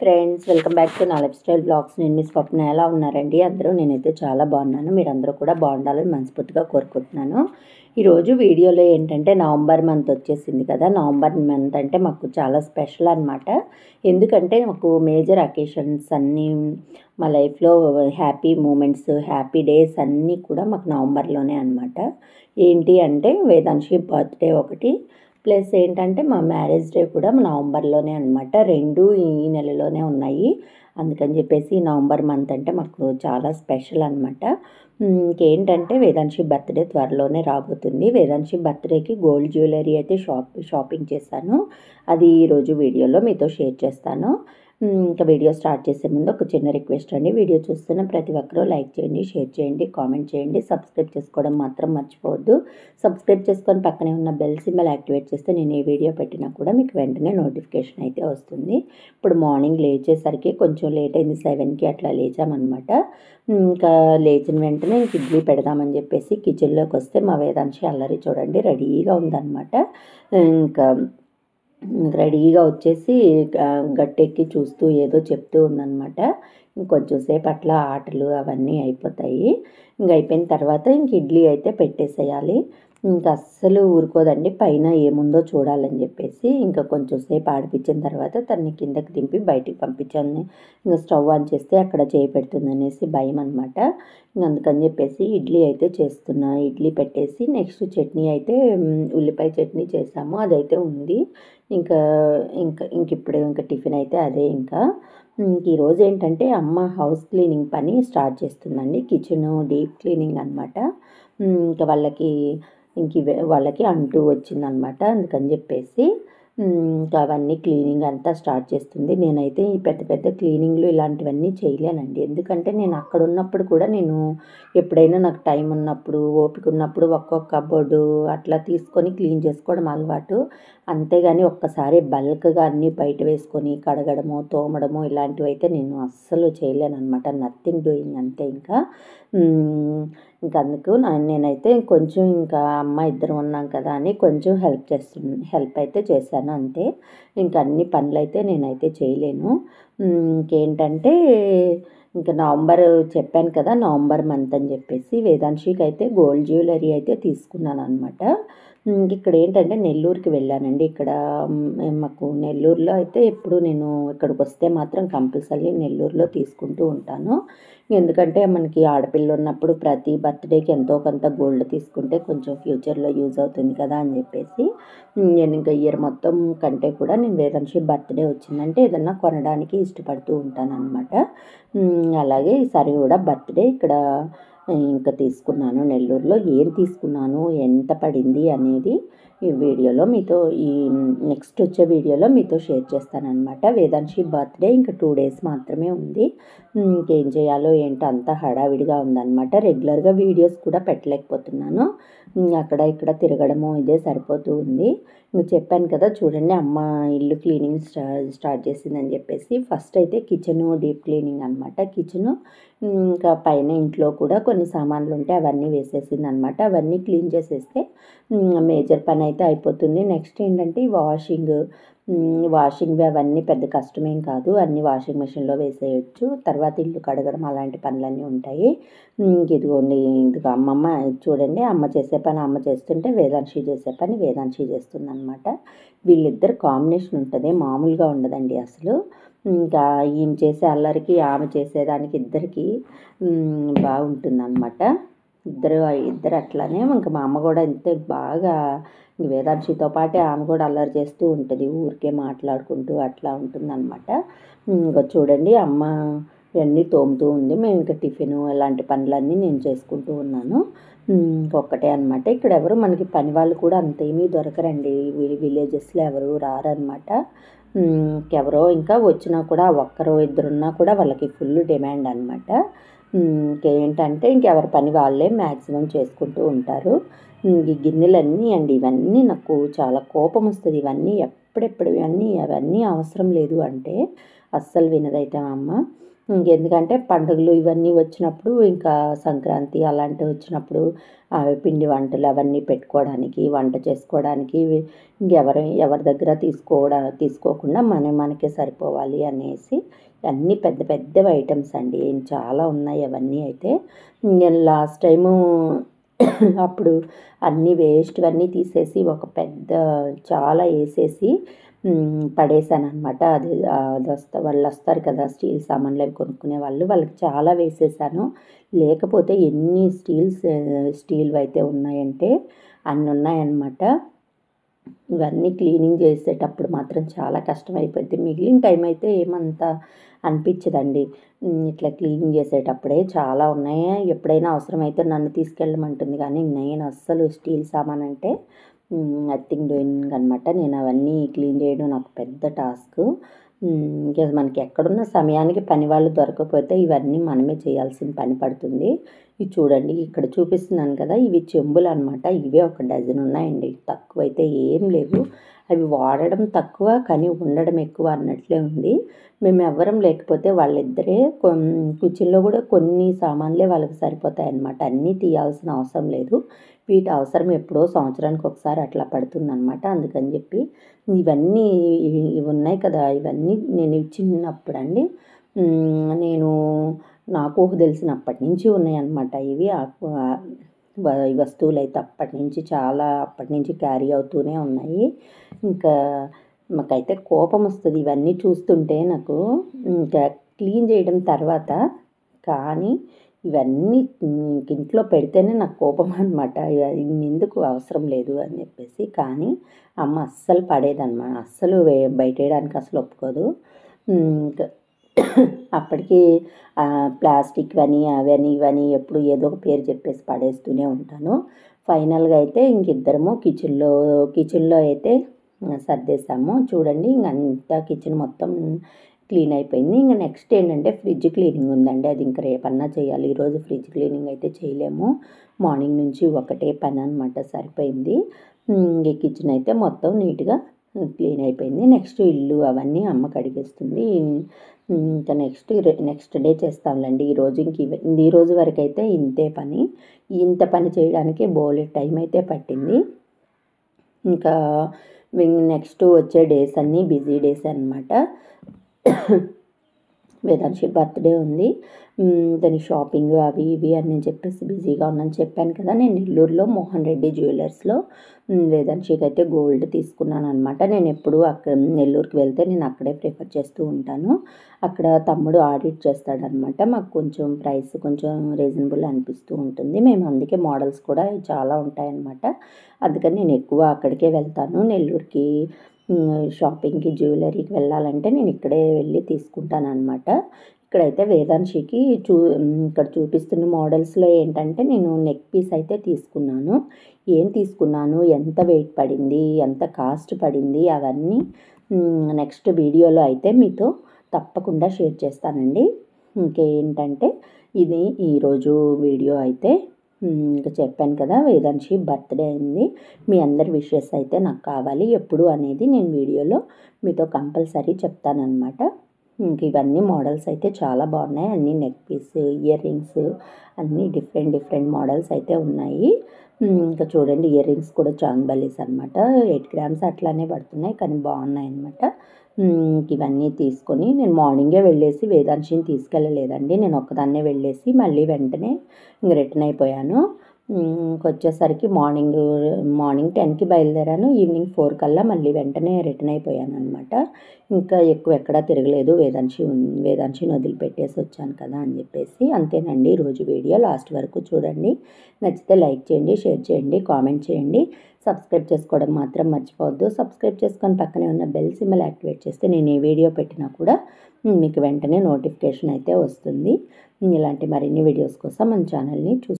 Friends, welcome back to నా life style blogs. నేను మీ స్వప్న. ఎలా ఉన్నారండి అందరూ? నేనైతే చాలా బాగున్నాను. మీరందరూ కూడా బాగుండాలని మనస్ఫూర్తిగా కోరుకుంటున్నాను. ఈరోజు వీడియోలో ఏంటంటే, నవంబర్ మంత్ వచ్చేసింది కదా. నవంబర్ మంత్ అంటే మాకు చాలా స్పెషల్ అనమాట. ఎందుకంటే మాకు మేజర్ అకేషన్స్ అన్నీ, మా లైఫ్లో హ్యాపీ మూమెంట్స్, హ్యాపీ డేస్ అన్నీ కూడా మాకు నవంబర్లోనే అనమాట. ఏంటి అంటే వేదాంశి బర్త్డే ఒకటి, ప్లస్ ఏంటంటే మా మ్యారేజ్ డే కూడా నవంబర్లోనే అనమాట. రెండు ఈ నెలలోనే ఉన్నాయి. అందుకని చెప్పేసి నవంబర్ మంత్ అంటే మాకు చాలా స్పెషల్ అనమాట. ఇంకేంటంటే వేదాంశి బర్త్డే త్వరలోనే రాబోతుంది. వేదాంశి బర్త్డేకి గోల్డ్ జ్యువెలరీ అయితే షాపింగ్ చేశాను. అది ఈరోజు వీడియోలో మీతో షేర్ చేస్తాను. ఇంకా వీడియో స్టార్ట్ చేసే ముందు ఒక చిన్న రిక్వెస్ట్ అండి. వీడియో చూస్తున్న ప్రతి ఒక్కరూ లైక్ చేయండి, షేర్ చేయండి, కామెంట్ చేయండి, సబ్స్క్రైబ్ చేసుకోవడం మాత్రం మర్చిపోవద్దు. సబ్స్క్రైబ్ చేసుకొని పక్కనే ఉన్న బెల్ సింబల్ యాక్టివేట్ చేస్తే నేను ఏ వీడియో పెట్టినా కూడా మీకు వెంటనే నోటిఫికేషన్ అయితే వస్తుంది. ఇప్పుడు మార్నింగ్ లేచేసరికి కొంచెం లేట్ అయింది, 7కి అట్లా లేచామన్నమాట. ఇంకా లేచిన వెంటనే ఇడ్లీ పెడదామని చెప్పేసి కిచెన్లోకి వస్తే మా వేదాంశి అల్లరి చూడండి రెడీగా ఉందన్నమాట. ఇంకా రెడీగా వచ్చేసి గట్టెక్కి చూస్తూ ఏదో చెప్తూ ఉందన్నమాట. ఇంకొంచెం సేపు అట్లా ఆటలు అవన్నీ అయిపోతాయి. ఇంక అయిపోయిన తర్వాత ఇంక ఇడ్లీ అయితే పెట్టేసేయాలి. ఇంకా అస్సలు ఊరుకోదండి, పైన ఏముందో చూడాలని చెప్పేసి ఇంకా కొంచెం సేపు ఆడిపించిన తర్వాత తనని కిందకి దింపి బయటికి పంపించాను. ఇంకా స్టవ్ ఆన్ చేస్తే అక్కడ చేయి పెడుతుంది అనేసి భయం అనమాట. ఇంక అందుకని చెప్పేసి ఇడ్లీ అయితే చేస్తున్నా. ఇడ్లీ పెట్టేసి నెక్స్ట్ చట్నీ అయితే ఉల్లిపాయ చట్నీ చేసాము, అదైతే ఉంది. ఇంకా ఇప్పుడు టిఫిన్ అయితే అదే. ఇంకా ఈరోజు ఏంటంటే అమ్మ హౌస్ క్లీనింగ్ పని స్టార్ట్ చేస్తుందండి. కిచెన్ డీప్ క్లీనింగ్ అనమాట. ఇంకా వాళ్ళకి అంటూ వచ్చిందనమాట. అందుకని చెప్పేసి ఇంకా అవన్నీ క్లీనింగ్ అంతా స్టార్ట్ చేస్తుంది. నేనైతే ఈ పెద్ద పెద్ద క్లీనింగ్లు ఇలాంటివన్నీ చేయలేనండి. ఎందుకంటే నేను అక్కడ ఉన్నప్పుడు కూడా నేను ఎప్పుడైనా నాకు టైం ఉన్నప్పుడు, ఓపిక ఉన్నప్పుడు ఒక్కొక్క కబోర్డు అట్లా తీసుకొని క్లీన్ చేసుకోవడం అలవాటు. అంతేగాని ఒక్కసారి బల్క్గా అన్నీ బయట వేసుకొని కడగడము, తోమడము ఇలాంటివి అయితే నేను అస్సలు చేయలేను అనమాట. నథింగ్ డూయింగ్ అంతే. ఇంకా అందుకు నేనైతే కొంచెం ఇంకా అమ్మ ఇద్దరు ఉన్నాం కదా అని కొంచెం హెల్ప్ అయితే చేశాను అంతే. ఇంకా అన్ని పనులు అయితే నేనైతే చేయలేను. ఇంకేంటంటే ఇంకా నవంబర్ చెప్పాను కదా, నవంబర్ మంత్ అని చెప్పేసి వేదాంశికి అయితే గోల్డ్ జ్యువెలరీ అయితే తీసుకున్నాను అనమాట. ఇక్కడ ఏంటంటే నెల్లూరుకి వెళ్ళానండి. ఇక్కడ మాకు నెల్లూరులో అయితే ఎప్పుడు నేను ఇక్కడికి వస్తే మాత్రం కంపల్సరీ నెల్లూరులో తీసుకుంటూ ఉంటాను. ఎందుకంటే మనకి ఆడపిల్ల ఉన్నప్పుడు ప్రతి బర్త్డేకి ఎంతో కొంత గోల్డ్ తీసుకుంటే కొంచెం ఫ్యూచర్లో యూజ్ అవుతుంది కదా అని చెప్పేసి నేను ఇంకా ఇయర్ మొత్తం కంటే కూడా నేను వేదాంశి బర్త్డే వచ్చిందంటే ఏదన్నా కొనడానికి ఇష్టపడుతూ ఉంటాను అనమాట. అలాగే ఈసారి కూడా బర్త్డే ఇక్కడ ఇంకా తీసుకున్నాను నెల్లూరులో. ఏం తీసుకున్నాను, ఎంత పడింది అనేది ఈ వీడియోలో మీతో, ఈ నెక్స్ట్ వచ్చే వీడియోలో మీతో షేర్ చేస్తానన్నమాట. వేదాంశి బర్త్డే ఇంకా 2 days మాత్రమే ఉంది. ఇంకేం చేయాలో ఏంటో అంతా హడావిడిగా ఉందన్నమాట. రెగ్యులర్గా వీడియోస్ కూడా పెట్టలేకపోతున్నాను. అక్కడ ఇక్కడ తిరగడము ఇదే సరిపోతూ ఉంది. ఇంక చెప్పాను కదా చూడండి, అమ్మ ఇల్లు క్లీనింగ్ స్టార్ట్ చేసిందని చెప్పేసి. ఫస్ట్ అయితే కిచెను డీప్ క్లీనింగ్ అనమాట. కిచెను ఇంకా పైన ఇంట్లో కూడా కొన్ని సామాన్లు ఉంటే అవన్నీ వేసేసింది అనమాట. అవన్నీ క్లీన్ చేసేస్తే మేజర్ పని అయితే అయిపోతుంది. నెక్స్ట్ ఏంటంటే వాషింగ్ అవన్నీ పెద్ద కష్టమేం కాదు, అన్నీ వాషింగ్ మెషిన్లో వేసేయచ్చు. తర్వాత ఇల్లు కడగడం అలాంటి పనులన్నీ ఉంటాయి. ఇదిగోండి, ఇదిగో అమ్మమ్మ చూడండి, అమ్మ చేసే పని అమ్మ చేస్తుంటే వేదాంశి చేసే పని వేదాంశి చేస్తుంది అనమాట. వీళ్ళిద్దరు కాంబినేషన్ ఉంటుంది, మామూలుగా ఉండదండి అసలు. ఇంకా ఈమె చేసే అల్లరికి ఆమె చేసేదానికి ఇద్దరికి బాగుంటుందన్నమాట. ఇద్దరు అట్లానే. ఇంకా మా అమ్మ కూడా అంతే, బాగా వేదాంశితో పాటే ఆమె కూడా అల్లరి చేస్తూ ఉంటుంది, ఊరికే మాట్లాడుకుంటూ అట్లా ఉంటుందన్నమాట. ఇంకా చూడండి అమ్మ ఇవన్నీ తోముతూ ఉంది. మేము ఇంకా టిఫిన్ ఇలాంటి పనులన్నీ నేను చేసుకుంటూ ఉన్నాను. ఒక్కటే అనమాట. ఇక్కడ ఎవరు మనకి పని వాళ్ళు కూడా అంతేమీ దొరకరండి. విలేజెస్లో ఎవరు రారనమాట. ఎవరో ఇంకా వచ్చినా కూడా ఒక్కరో ఇద్దరున్నా కూడా వాళ్ళకి ఫుల్ డిమాండ్ అనమాట. ఇంకేంటంటే ఇంకెవరి పని వాళ్ళే మ్యాక్సిమం చేసుకుంటూ ఉంటారు. ఈ గిన్నెలన్నీ అండి, ఇవన్నీ నాకు చాలా కోపం వస్తుంది. ఇవన్నీ ఎప్పుడెప్పుడు అవన్నీ అవసరం లేదు అంటే అస్సలు వినదైతే అమ్మ. ఇంకెందుకంటే పండుగలు ఇవన్నీ వచ్చినప్పుడు ఇంకా సంక్రాంతి అలాంటివి వచ్చినప్పుడు పిండి వంటలు అవన్నీ పెట్టుకోవడానికి వంట చేసుకోవడానికి ఎవరి దగ్గర తీసుకోకుండా మనకే సరిపోవాలి అనేసి అన్నీ పెద్ద పెద్దవి ఐటమ్స్ అండి చాలా ఉన్నాయి అవన్నీ అయితే నేను లాస్ట్ టైము అప్పుడు అన్నీ వేస్ట్వన్నీ తీసేసి ఒక పెద్ద చాలా వేసేసి పడేసాను అనమాట. అది వాళ్ళు వస్తారు కదా స్టీల్ సామాన్లు అవి కొనుక్కునే వాళ్ళకి చాలా వేసేసాను. లేకపోతే ఎన్ని స్టీల్వి అయితే ఉన్నాయంటే అన్ని ఉన్నాయన్నమాట. ఇవన్నీ క్లీనింగ్ చేసేటప్పుడు మాత్రం చాలా కష్టమైపోద్ది. మిగిలిన టైం అయితే ఏమంత అనిపించదండి. ఇట్లా క్లీనింగ్ చేసేటప్పుడే చాలా ఉన్నాయి. ఎప్పుడైనా అవసరమైతే నన్ను తీసుకెళ్ళమంటుంది కానీ నేను అస్సలు స్టీల్ సామాన్ అంటే నథింగ్ డూయింగ్ అనమాట. నేను అవన్నీ క్లీన్ చేయడం నాకు పెద్ద టాస్క్. ఇంకా మనకి ఎక్కడున్న సమయానికి పని వాళ్ళు దొరకకపోతే ఇవన్నీ మనమే చేయాల్సిన పని పడుతుంది. ఇవి చూడండి ఇక్కడ చూపిస్తున్నాను కదా, ఇవి చెంబులు అనమాట. ఇవే ఒక డజన్ ఉన్నాయండి, తక్కువైతే ఏం లేవు. అవి వాడడం తక్కువ కానీ ఉండడం ఎక్కువ అన్నట్లే ఉంది. మేము ఎవ్వరం లేకపోతే వాళ్ళిద్దరే కిచెన్లో కూడా కొన్ని సామాన్లే వాళ్ళకి సరిపోతాయి అన్నమాట. అన్నీ తీయాల్సిన అవసరం లేదు. వీటి అవసరం ఎప్పుడో సంవత్సరానికి ఒకసారి అట్లా పడుతుందన్నమాట. అందుకని చెప్పి ఇవన్నీ ఇవి ఉన్నాయి కదా, ఇవన్నీ నేను చిన్నప్పుడు అండి నేను నాకు తెలిసినప్పటి నుంచి ఉన్నాయన్నమాట. ఇవి ఈ వస్తువులు అయితే అప్పటి నుంచి క్యారీ అవుతూనే ఉన్నాయి. ఇంకా మాకైతే కోపం వస్తుంది ఇవన్నీ చూస్తుంటే నాకు. ఇంకా క్లీన్ చేయడం తర్వాత కానీ ఇవన్నీ ఇంట్లో పెడితేనే నాకు కోపం అనమాట. ఎందుకు అవసరం లేదు అని చెప్పేసి. కానీ అమ్మ అస్సలు పడేదన్నమాట, అస్సలు బయటేయడానికి అసలు ఒప్పుకోదు. ఇంకా అప్పటికి ప్లాస్టిక్ అవని ఇవని ఎప్పుడు ఏదో ఒక పేరు చెప్పేసి పడేస్తూనే ఉంటాను. ఫైనల్గా అయితే ఇంకిద్దరము కిచెన్లో అయితే సర్దేశాము. చూడండి ఇంకంతా కిచెన్ మొత్తం క్లీన్ అయిపోయింది. ఇంకా నెక్స్ట్ ఏంటంటే ఫ్రిడ్జ్ క్లీనింగ్ ఉందండి. అది ఇంకా రేపన్నా చేయాలి. ఈరోజు ఫ్రిడ్జ్ క్లీనింగ్ అయితే చేయలేము. మార్నింగ్ నుంచి ఒకటే పని అనమాట, సరిపోయింది. ఈ కిచెన్ అయితే మొత్తం నీట్గా క్లీన్ అయిపోయింది. నెక్స్ట్ ఇల్లు అవన్నీ అమ్మ కడిగేస్తుంది. ఇంకా నెక్స్ట్ డే చేస్తాంలేండి. ఈ రోజు వరకు అయితే ఇంతే పని. ఇంత పని చేయడానికి బోలెడు టైం అయితే పట్టింది. ఇంకా నెక్స్ట్ వచ్చే డేస్ అన్నీ బిజీ డేస్ అనమాట. వేదాంశి బర్త్డే ఉంది. దాని షాపింగ్ అవి ఇవి అని చెప్పేసి బిజీగా ఉన్నాను. చెప్పాను కదా నేను నెల్లూరులో మోహన్ రెడ్డి జ్యువెలర్స్లో వేదాంశికి అయితే గోల్డ్ తీసుకున్నాను అనమాట. నేను ఎప్పుడు అక్కడ నెల్లూరుకి వెళ్తే నేను అక్కడే ప్రిఫర్ చేస్తూ ఉంటాను. అక్కడ తమ్ముడు ఆడిట్ చేస్తాడనమాట. మాకు కొంచెం ప్రైస్ కొంచెం రీజనబుల్ అనిపిస్తూ ఉంటుంది. మేము అందుకే మోడల్స్ కూడా చాలా ఉంటాయన్నమాట. అందుకని నేను ఎక్కువ అక్కడికే వెళ్తాను. నెల్లూరుకి షాపింగ్కి జ్యువెలరీకి వెళ్ళాలంటే నేను ఇక్కడే వెళ్ళి తీసుకుంటాను అనమాట. ఇక్కడైతే వేదాంశికి ఇక్కడ చూపిస్తున్న మోడల్స్లో ఏంటంటే నేను నెక్ పీస్ అయితే తీసుకున్నాను. ఏం తీసుకున్నాను, ఎంత వెయిట్ పడింది, ఎంత కాస్ట్ పడింది అవన్నీ నెక్స్ట్ వీడియోలో అయితే మీతో తప్పకుండా షేర్ చేస్తానండి. ఇంకేంటంటే ఇది ఈరోజు వీడియో అయితే ఇంకా చెప్పాను కదా వేదాంశి బర్త్డే అయింది. మీ అందరి విషెస్ అయితే నాకు కావాలి ఎప్పుడు అనేది నేను వీడియోలో మీతో కంపల్సరీ చెప్తానన్నమాట. ఇంక ఇవన్నీ మోడల్స్ అయితే చాలా బాగున్నాయి. అన్నీ నెక్ పీస్, ఇయర్ రింగ్స్ అన్నీ డిఫరెంట్ మోడల్స్ అయితే ఉన్నాయి. ఇంకా చూడండి ఇయర్ రింగ్స్ కూడా చాంబలీస్ అనమాట. 8 grams అట్లానే పడుతున్నాయి కానీ బాగున్నాయి అనమాట. ఇవన్నీ తీసుకొని నేను మార్నింగే వెళ్ళేసి వేదాంశిని తీసుకెళ్ళలేదండి. నేను ఒక్కదాన్నే వెళ్ళేసి మళ్ళీ వెంటనే ఇంక రిటర్న్ అయిపోయాను. ఇంకొచ్చేసరికి మార్నింగ్ 10కి బయలుదేరాను. ఈవినింగ్ 4 కల్లా మళ్ళీ వెంటనే రిటర్న్ అయిపోయాను అనమాట. ఇంకా ఎక్కువ ఎక్కడా తిరగలేదు. వేదాంశిని వదిలిపెట్టేసి వచ్చాను కదా అని చెప్పేసి. అంతేనండి ఈరోజు వీడియో. లాస్ట్ వరకు చూడండి. నచ్చితే లైక్ చేయండి, షేర్ చేయండి, కామెంట్ చేయండి. సబ్స్క్రైబ్ చేసుకోవడం మాత్రం మర్చిపోవద్దు. సబ్స్క్రైబ్ చేసుకొని పక్కనే ఉన్న బెల్ సింబల్ యాక్టివేట్ చేస్తే నేను ఏ వీడియో పెట్టినా కూడా మీకు వెంటనే నోటిఫికేషన్ అయితే వస్తుంది. ఇలాంటి మరిన్ని వీడియోస్ కోసం మన ఛానల్ని